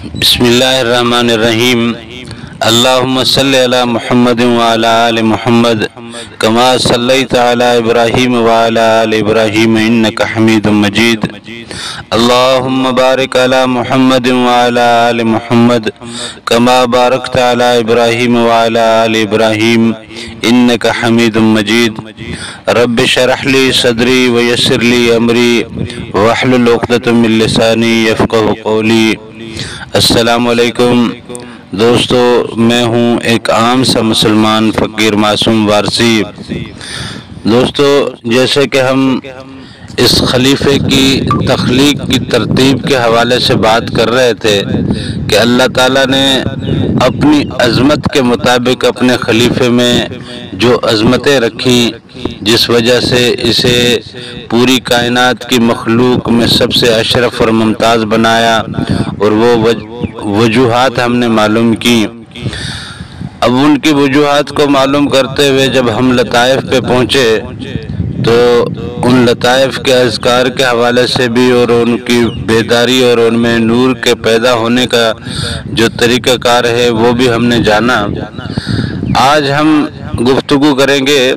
بسم اللہ الرحمن الرحیم۔ اللہم صلی علی محمد وعلی آل محمد کما صلیت علی ابراہیم وعلی آل ابراہیم انک حمید مجید۔ اللہم بارک علی محمد وعلی آل محمد کما بارکت علی ابراہیم وعلی آل ابراہیم انک حمید مجید۔ رب اشرح لی صدری ویسر لی امری واحلل عقدۃ من لسانی یفقہوا قولی۔ السلام علیکم دوستو، میں ہوں ایک عام سا مسلمان فقیر معصوم وارسی۔ دوستو، جیسے کہ ہم اس خلیفے کی تخلیق کی ترتیب کے حوالے سے بات کر رہے تھے کہ اللہ تعالیٰ نے اپنی عظمت کے مطابق اپنے خلیفے میں جو عظمتیں رکھی، جس وجہ سے اسے پوری کائنات کی مخلوق میں سب سے اشرف اور ممتاز بنایا، اور وہ وجوہات ہم نے معلوم کی۔ اب ان کی وجوہات کو معلوم کرتے ہوئے جب ہم لطائف پہ پہنچے تو ان لطائف کے اذکار کے حوالے سے بھی اور ان کی بیداری اور ان میں نور کے پیدا ہونے کا جو طریقہ کار ہے وہ بھی ہم نے جانا۔ آج ہم گفتگو کریں گے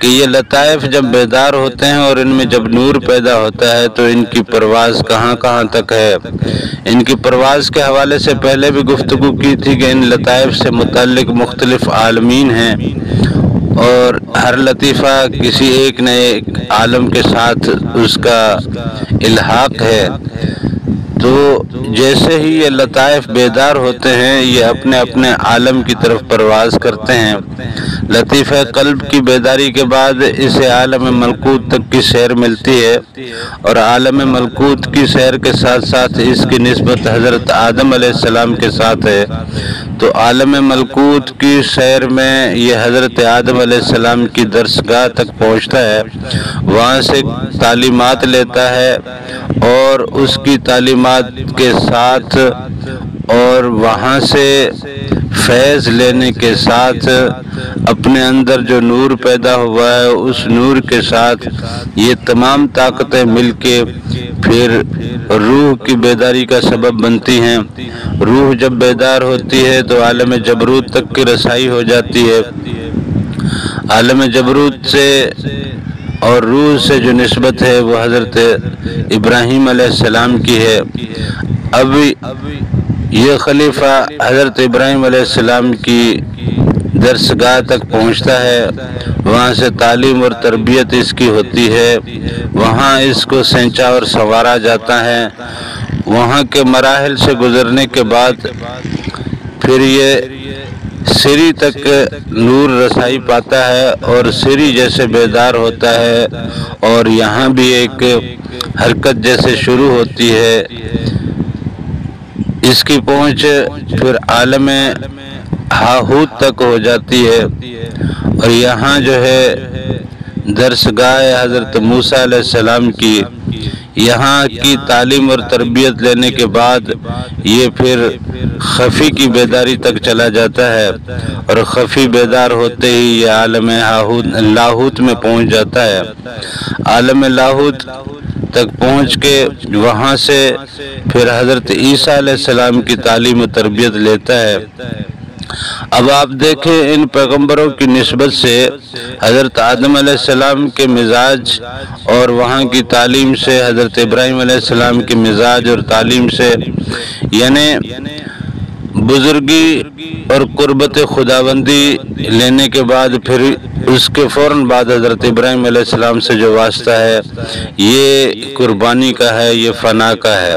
کہ یہ لطائف جب بیدار ہوتے ہیں اور ان میں جب نور پیدا ہوتا ہے تو ان کی پرواز کہاں کہاں تک ہے۔ ان کی پرواز کے حوالے سے پہلے بھی گفتگو کی تھی کہ ان لطائف سے متعلق مختلف عالمین ہیں، اور ہر لطیفہ کسی ایک نئے عالم کے ساتھ اس کا الحاق ہے۔ تو جیسے ہی یہ لطائف بیدار ہوتے ہیں، یہ اپنے اپنے عالم کی طرف پرواز کرتے ہیں۔ لطیفہ قلب کی بیداری کے بعد اسے عالم ملکوت تک کی سیر ملتی ہے، اور عالم ملکوت کی سیر کے ساتھ ساتھ اس کی نسبت حضرت آدم علیہ السلام کے ساتھ ہے۔ تو عالم ملکوت کی سیر میں یہ حضرت آدم علیہ السلام کی درسگاہ تک پہنچتا ہے، وہاں سے تعلیمات لیتا ہے، اور اس کی تعلیمات کے ساتھ اور وہاں سے فیض لینے کے ساتھ اپنے اندر جو نور پیدا ہوا ہے اس نور کے ساتھ یہ تمام طاقتیں مل کے پھر روح کی بیداری کا سبب بنتی ہیں۔ روح جب بیدار ہوتی ہے تو عالم جبروت تک کی رسائی ہو جاتی ہے۔ عالم جبروت سے اور روح سے جو نسبت ہے وہ حضرت ابراہیم علیہ السلام کی ہے۔ اب یہ خلیفہ حضرت ابراہیم علیہ السلام کی درسگاہ تک پہنچتا ہے، وہاں سے تعلیم اور تربیت اس کی ہوتی ہے، وہاں اس کو سینچا اور سنوارا جاتا ہے۔ وہاں کے مراحل سے گزرنے کے بعد پھر یہ سری تک نور رسائی پاتا ہے اور سری جیسے بیدار ہوتا ہے، اور یہاں بھی ایک حرکت جیسے شروع ہوتی ہے۔ اس کی پہنچ پھر عالم ہاہوت تک ہو جاتی ہے، اور یہاں جو ہے درسگاہ حضرت موسیٰ علیہ السلام کی، یہاں کی تعلیم اور تربیت لینے کے بعد یہ پھر خفی کی بیداری تک چلا جاتا ہے، اور خفی بیدار ہوتے ہی یہ عالم لاہوت میں پہنچ جاتا ہے۔ عالم لاہوت تک پہنچ کے وہاں سے پھر حضرت عیسیٰ علیہ السلام کی تعلیم و تربیت لیتا ہے۔ اب آپ دیکھیں ان پیغمبروں کی نسبت سے حضرت آدم علیہ السلام کے مزاج اور وہاں کی تعلیم سے حضرت ابراہیم علیہ السلام کے مزاج اور تعلیم سے، یعنی بزرگی اور قربت خداوندی لینے کے بعد پھر اس کے فوراً بعد حضرت ابراہیم علیہ السلام سے جو واسطہ ہے یہ قربانی کا ہے، یہ فنا کا ہے۔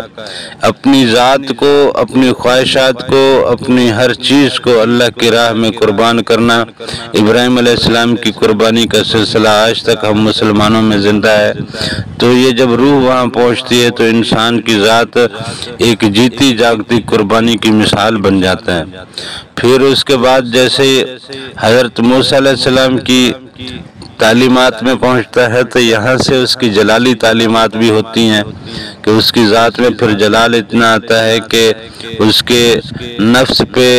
اپنی ذات کو، اپنی خواہشات کو، اپنی ہر چیز کو اللہ کی راہ میں قربان کرنا، ابراہیم علیہ السلام کی قربانی کا سلسلہ آج تک ہم مسلمانوں میں زندہ ہے۔ تو یہ جب روح وہاں پہنچتی ہے تو انسان کی ذات ایک جیتی جاگتی قربانی کی مثال بن جاتا ہے۔ پھر اس کے بعد جیسے حضرت موسیٰ علیہ السلام کی تعلیمات میں پہنچتا ہے تو یہاں سے اس کی جلالی تعلیمات بھی ہوتی ہیں کہ اس کی ذات میں پھر جلال اتنا آتا ہے کہ اس کے نفس پہ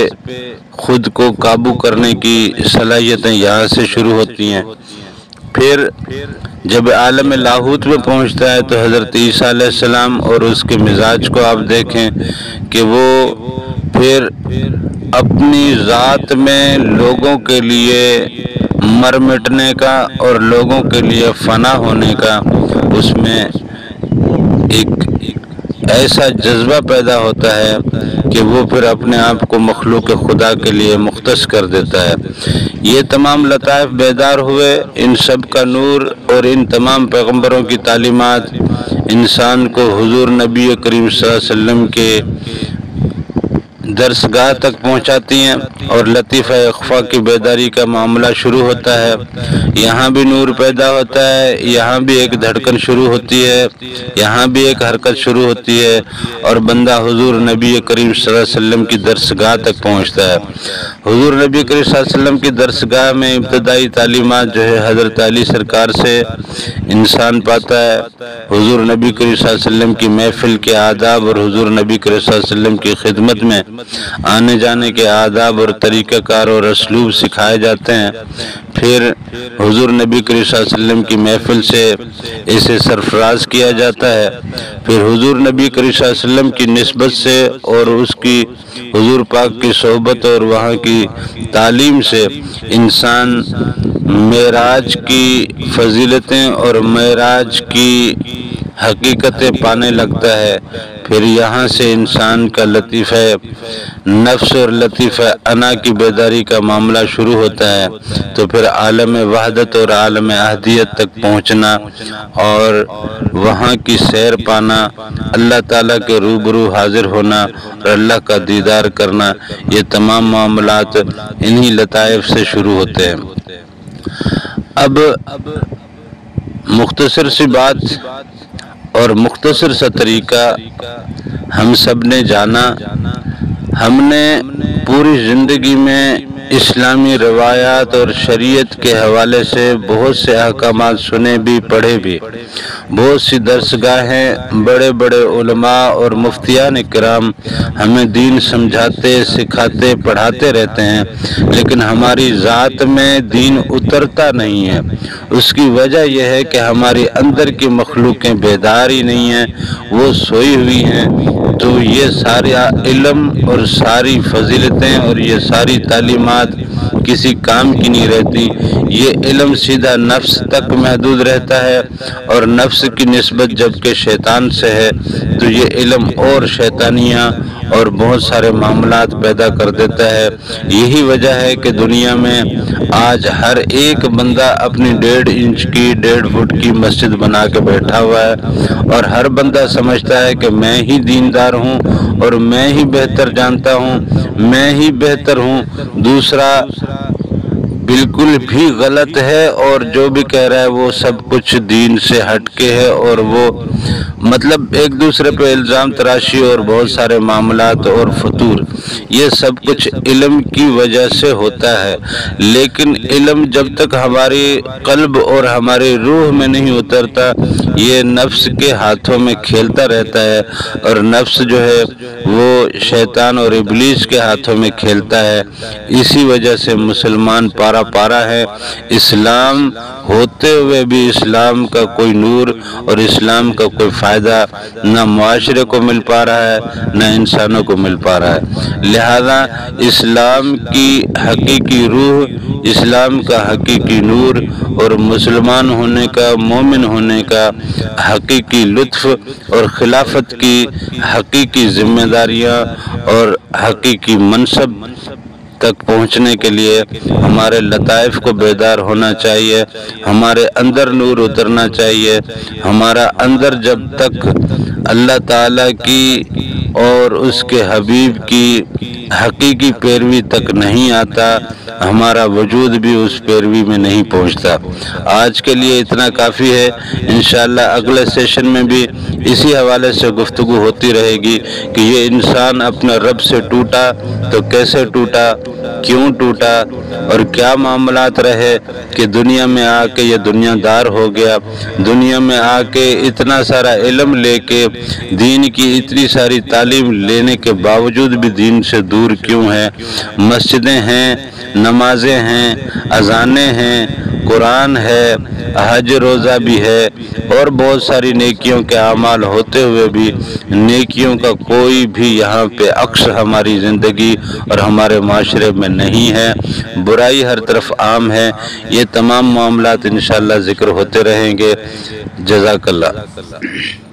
خود کو قابو کرنے کی صلاحیتیں یہاں سے شروع ہوتی ہیں۔ پھر جب عالم لاہوت میں پہنچتا ہے تو حضرت عیسیٰ علیہ السلام اور اس کے مزاج کو آپ دیکھیں کہ وہ پھر اپنی ذات میں لوگوں کے لیے مر مٹنے کا اور لوگوں کے لیے فنا ہونے کا اس میں ایک ایسا جذبہ پیدا ہوتا ہے کہ وہ پھر اپنے آپ کو مخلوق خدا کے لیے مختص کر دیتا ہے۔ یہ تمام لطائف بیدار ہوئے، ان سب کا نور اور ان تمام پیغمبروں کی تعلیمات انسان کو حضور نبی کریم صلی اللہ علیہ وسلم کے درسگاہ تک پہنچاتی ہیں اور لطیفہ اخفا کی بیداری کا معاملہ شروع ہوتا ہے۔ یہاں بھی نور پیدا ہوتا ہے، یہاں بھی ایک دھڑکن شروع ہوتی ہے، یہاں بھی ایک حرکت شروع ہوتی ہے اور بندہ حضور نبی کریم صلی اللہ علیہ وسلم کی درسگاہ تک پہنچتا ہے۔ حضور نبی کریم صلی اللہ علیہ وسلم کی درسگاہ میں ابتدائی تعلیمات جو ہے حضرت علی سرکار سے انسان پاتا ہے۔ حضور نبی کریم صلی اللہ علیہ وسلم کی محفل کے آداب اور حضور نبی کریم صلی اللہ علیہ وسلم کی خدمت میں آنے جانے کے آداب اور طریقہ کار اور اسلوب سکھائے جاتے ہیں۔ پھر حضور نبی کریم صلی اللہ علیہ وسلم کی محفل سے اسے سرفراز کیا جاتا ہے۔ پھر حضور نبی کریم صلی اللہ علیہ وسلم کی نسبت سے اور اس کی حضور پاک کی صحبت اور وہاں کی تعلیم سے انسان معراج کی فضیلتیں اور معراج کی حقیقتیں پانے لگتا ہے۔ پھر یہاں سے انسان کا لطیفہ نفس اور لطیفہ انا کی بیداری کا معاملہ شروع ہوتا ہے، تو پھر عالم وحدت اور عالم احدیت تک پہنچنا اور وہاں کی سیر پانا، اللہ تعالیٰ کے روبرو حاضر ہونا اور اللہ کا دیدار کرنا، یہ تمام معاملات انہی لطائف سے شروع ہوتے ہیں۔ اب مختصر سی بات اور مختصر سا طریقہ ہم سب نے جانا، ہم نے پوری زندگی میں اسلامی روایات اور شریعت کے حوالے سے بہت سے احکامات سنے بھی پڑھے بھی، بہت سی درسگاہیں، بڑے بڑے علماء اور مفتیان کرام ہمیں دین سمجھاتے، سکھاتے، پڑھاتے رہتے ہیں، لیکن ہماری ذات میں دین اترتا نہیں ہے۔ اس کی وجہ یہ ہے کہ ہماری اندر کی مخلوقیں بیدار ہی نہیں ہیں، وہ سوئی ہوئی ہیں۔ تو یہ سارا علم اور ساری فضیلتیں اور یہ ساری تعلیمات کسی کام کی نہیں رہتی۔ یہ علم سیدھا نفس تک محدود رہتا ہے اور نفس کی نسبت جب کہ شیطان سے ہے تو یہ علم اور شیطانیاں اور بہت سارے معاملات پیدا کر دیتا ہے۔ یہی وجہ ہے کہ دنیا میں آج ہر ایک بندہ اپنی 1.5 انچ کی 1.5 فٹ کی مسجد بنا کے بیٹھا ہوا ہے اور ہر بندہ سمجھتا ہے کہ میں ہی دیندار ہوں اور میں ہی بہتر جانتا ہوں، میں ہی بہتر ہوں، دوسرا بالکل بھی غلط ہے اور جو بھی کہہ رہا ہے وہ سب کچھ دین سے ہٹ کے ہے، اور وہ مطلب ایک دوسرے پہ الزام تراشی اور بہت سارے معاملات اور فطور، یہ سب کچھ علم کی وجہ سے ہوتا ہے۔ لیکن علم جب تک ہماری قلب اور ہماری روح میں نہیں اترتا، یہ نفس کے ہاتھوں میں کھیلتا رہتا ہے اور نفس جو ہے وہ شیطان اور ابلیس کے ہاتھوں میں کھیلتا ہے۔ اسی وجہ سے مسلمان پارا پارا ہے، اسلام ہوتے ہوئے بھی اسلام کا کوئی نور اور اسلام کا کوئی فائدہ نہ معاشرے کو مل پا رہا ہے نہ انسانوں کو مل پا رہا ہے۔ لہذا اسلام کی حقیقی روح، اسلام کا حقیقی نور اور مسلمان ہونے کا، مومن ہونے کا حقیقی لطف اور خلافت کی حقیقی ذمہ داریاں اور حقیقی منصب تک پہنچنے کے لیے ہمارے لطائف کو بیدار ہونا چاہیے، ہمارے اندر نور اترنا چاہیے۔ ہمارا اندر جب تک اللہ تعالیٰ کی اور اس کے حبیب کی حقیقی پیروی تک نہیں آتا، ہمارا وجود بھی اس پیروی میں نہیں پہنچتا۔ آج کے لیے اتنا کافی ہے، انشاءاللہ اگلے سیشن میں بھی اسی حوالے سے گفتگو ہوتی رہے گی کہ یہ انسان اپنے رب سے ٹوٹا تو کیسے ٹوٹا، کیوں ٹوٹا اور کیا معاملات رہے کہ دنیا میں آ کے یہ دنیا دار ہو گیا، دنیا میں آ کے اتنا سارا علم لے کے دین کی اتنی ساری تعلیم لینے کے باوجود بھی دین سے دور کیوں ہے۔ مسجدیں ہیں، نمازیں ہیں، اذانیں ہیں، قرآن ہے، حج روزہ بھی ہے، اور بہت ساری نیکیوں کے اعمال ہوتے ہوئے بھی نیکیوں کا کوئی بھی یہاں پہ عکس ہماری زندگی اور ہمارے معاشرے میں نہیں ہے، برائی ہر طرف عام ہے۔ یہ تمام معاملات انشاءاللہ ذکر ہوتے رہیں گے۔ جزاک اللہ۔